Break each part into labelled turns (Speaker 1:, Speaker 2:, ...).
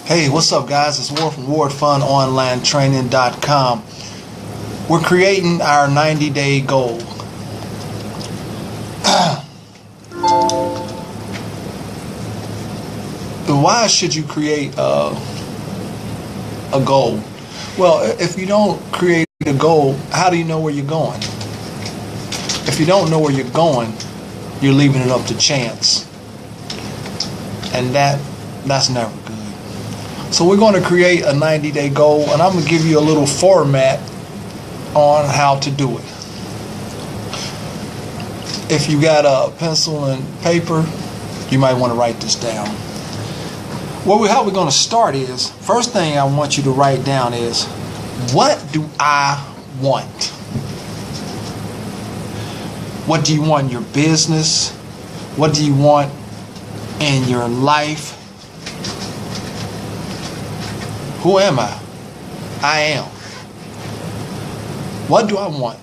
Speaker 1: Hey, what's up, guys? It's Ward from WardFunOnlineTraining.com. We're creating our 90-day goal. Why should you create a goal? Well, if you don't create a goal, how do you know where you're going? If you don't know where you're going, you're leaving it up to chance. And that's never good. So we're going to create a 90-day goal, and I'm going to give you a little format on how to do it. If you got a pencil and paper, you might want to write this down. How we're going to start is, first thing I want you to write down is, what do I want? What do you want in your business? What do you want in your life? Who am I? I am. What do I want?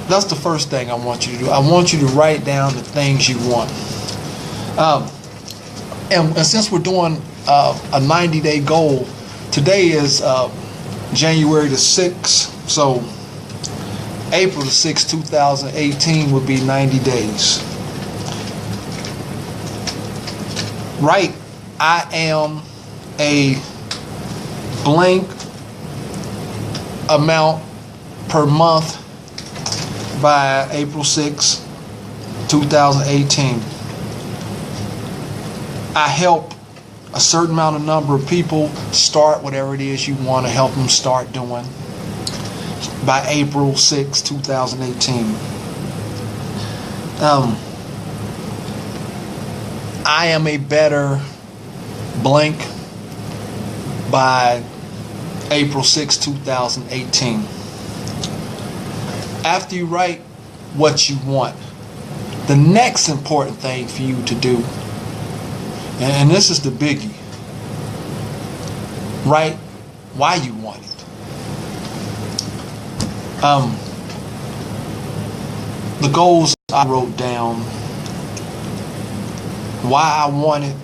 Speaker 1: That's the first thing I want you to do. I want you to write down the things you want. And since we're doing a 90-day goal, today is January the 6th, so April the 6th, 2018 would be 90 days. Write, I am a blank amount per month by April 6, 2018. I help a certain number of people start whatever it is you want to help them start doing by April 6, 2018. I am a better blank by April 6, 2018. After you write what you want, the next important thing for you to do, and this is the biggie, write why you want it. The goals I wrote down, why I want it,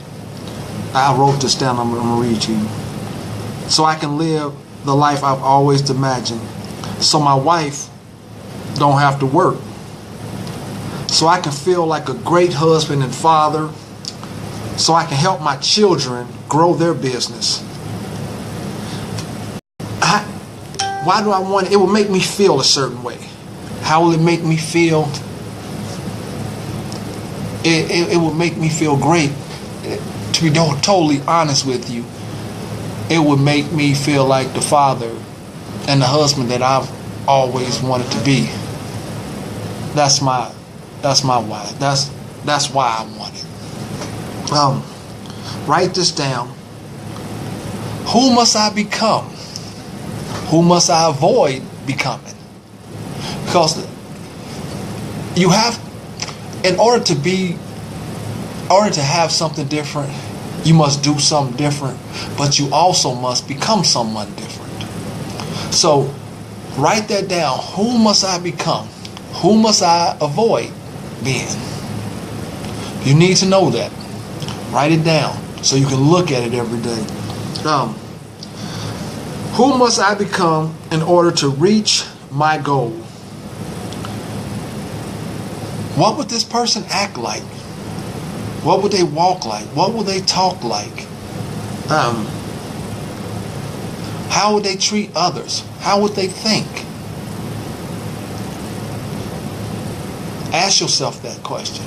Speaker 1: I wrote this down, I'm going to read to you. So I can live the life I've always imagined. So my wife don't have to work. So I can feel like a great husband and father. So I can help my children grow their business. Why do I want it? It will make me feel a certain way. How will it make me feel? It will make me feel great. To be totally honest with you, it would make me feel like the father and the husband that I've always wanted to be. That's my why. That's why I want it. Write this down. Who must I become? Who must I avoid becoming? Because you have, in order to have something different, you must do something different, but you also must become someone different. So write that down. Who must I become? Who must I avoid being? You need to know that. Write it down so you can look at it every day. Who must I become in order to reach my goal? What would this person act like? What would they walk like? What would they talk like? How would they treat others? How would they think? Ask yourself that question.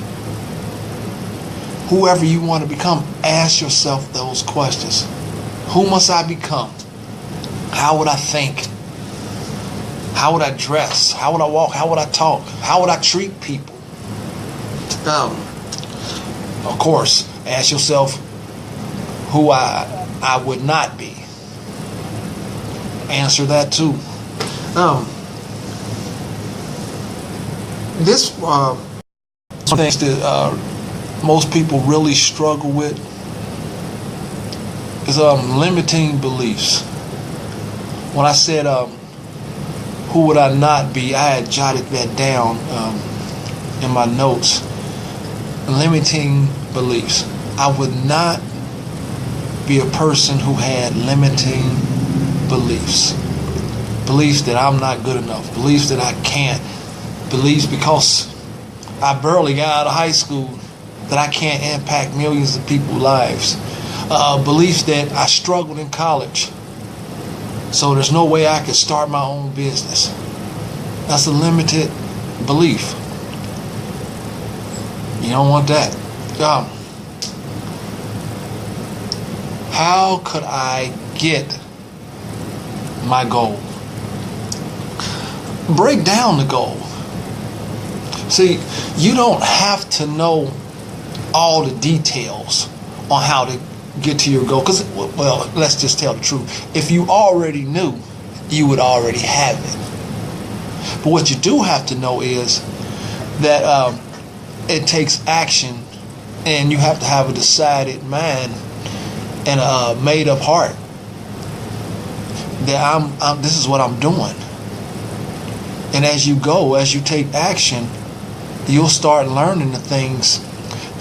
Speaker 1: Whoever you want to become, ask yourself those questions. Who must I become? How would I think? How would I dress? How would I walk? How would I talk? How would I treat people? Of course, ask yourself who I would not be. Answer that too. This things that most people really struggle with is limiting beliefs. When I said who would I not be, I had jotted that down in my notes. Limiting beliefs. I would not be a person who had limiting beliefs. Beliefs that I'm not good enough. Beliefs that I can't. Beliefs because I barely got out of high school that I can't impact millions of people's lives. Beliefs that I struggled in college, so there's no way I could start my own business. That's a limited belief. You don't want that. How could I get my goal? Break down the goal. See, you don't have to know all the details on how to get to your goal. Because, well, let's just tell the truth. If you already knew, you would already have it. But what you do have to know is that it takes action, and you have to have a decided mind and a made-up heart that this is what I'm doing. And as you go, as you take action, you'll start learning the things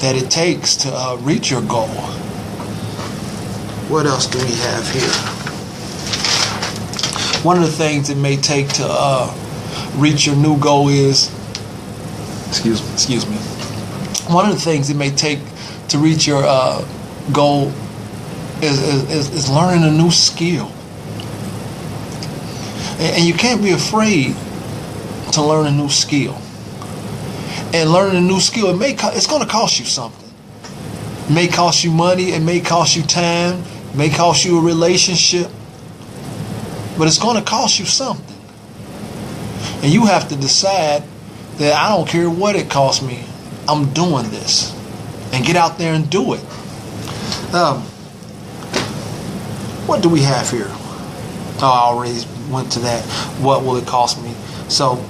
Speaker 1: that it takes to reach your goal. What else do we have here? One of the things it may take to reach your new goal is, excuse me. One of the things it may take to reach your goal is learning a new skill. And you can't be afraid to learn a new skill. And learning a new skill, it's going to cost you something. It may cost you money, it may cost you time, it may cost you a relationship, but it's going to cost you something. And you have to decide that I don't care what it costs me, I'm doing this. And get out there and do it. What do we have here? Oh, I already went to that. What will it cost me? So,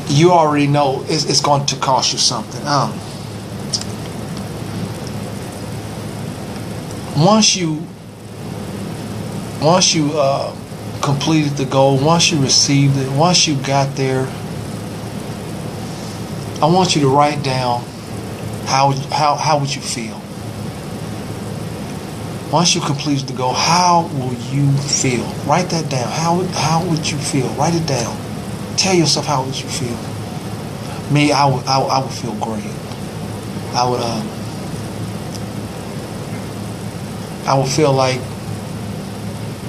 Speaker 1: you already know it's going to cost you something. Once you completed the goal, once you received it, once you got there, I want you to write down how would you feel? Once you completed the goal, how will you feel? Write that down. How would you feel? Write it down. Tell yourself how would you feel. Me, I would feel great. I would feel like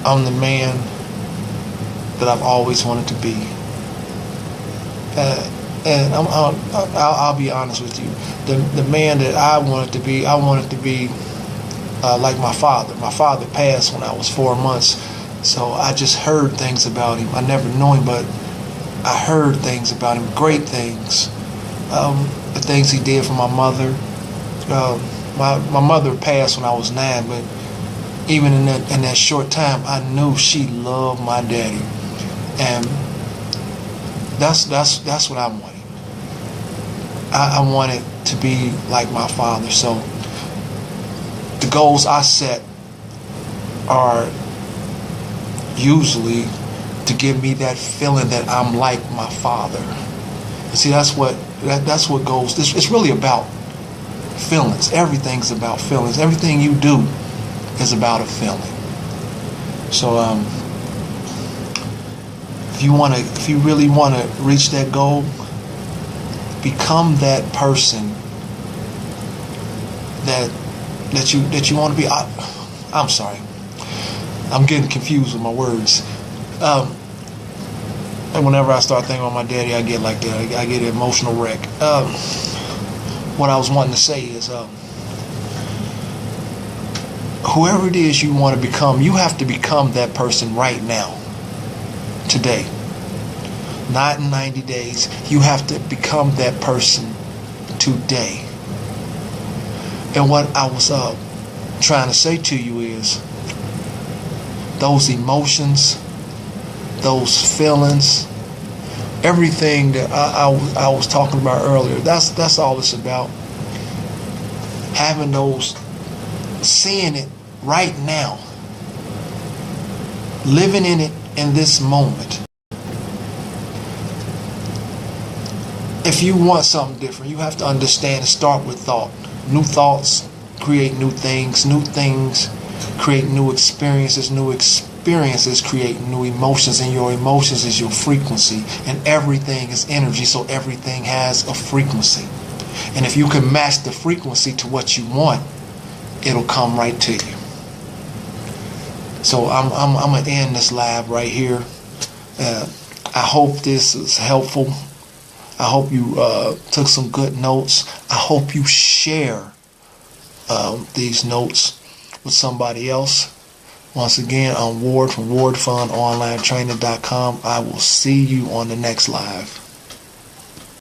Speaker 1: I'm the man that I've always wanted to be. And I'll be honest with you. The man that I wanted to be like my father. My father passed when I was 4 months, so I just heard things about him. I never knew him, but I heard things about him, great things. The things he did for my mother. My mother passed when I was 9, but even in that short time, I knew she loved my daddy, and that's what I wanted. I wanted to be like my father. So the goals I set are usually to give me that feeling that I'm like my father. And see, that's what goals. It's really about feelings. Everything's about feelings. Everything you do is about a feeling. So if you really want to reach that goal, become that person that you want to be. I'm sorry, I'm getting confused with my words. And whenever I start thinking about my daddy, I get like that. I get an emotional wreck. What I was wanting to say is, whoever it is you want to become, you have to become that person right now, today. Not in 90 days. You have to become that person today. And what I was trying to say to you is, those emotions, those feelings, everything that I was talking about earlier, that's all it's about. Having those, seeing it right now, living in it in this moment. If you want something different, you have to understand and start with thought. New thoughts create new things. New things create new experiences. New experiences create new emotions, and your emotions is your frequency. And everything is energy, so everything has a frequency. And if you can match the frequency to what you want, it'll come right to you. So I'm gonna end this live right here. I hope this is helpful. I hope you took some good notes. I hope you share these notes with somebody else. Once again, I'm Ward from WardFundOnlineTraining.com. I will see you on the next live.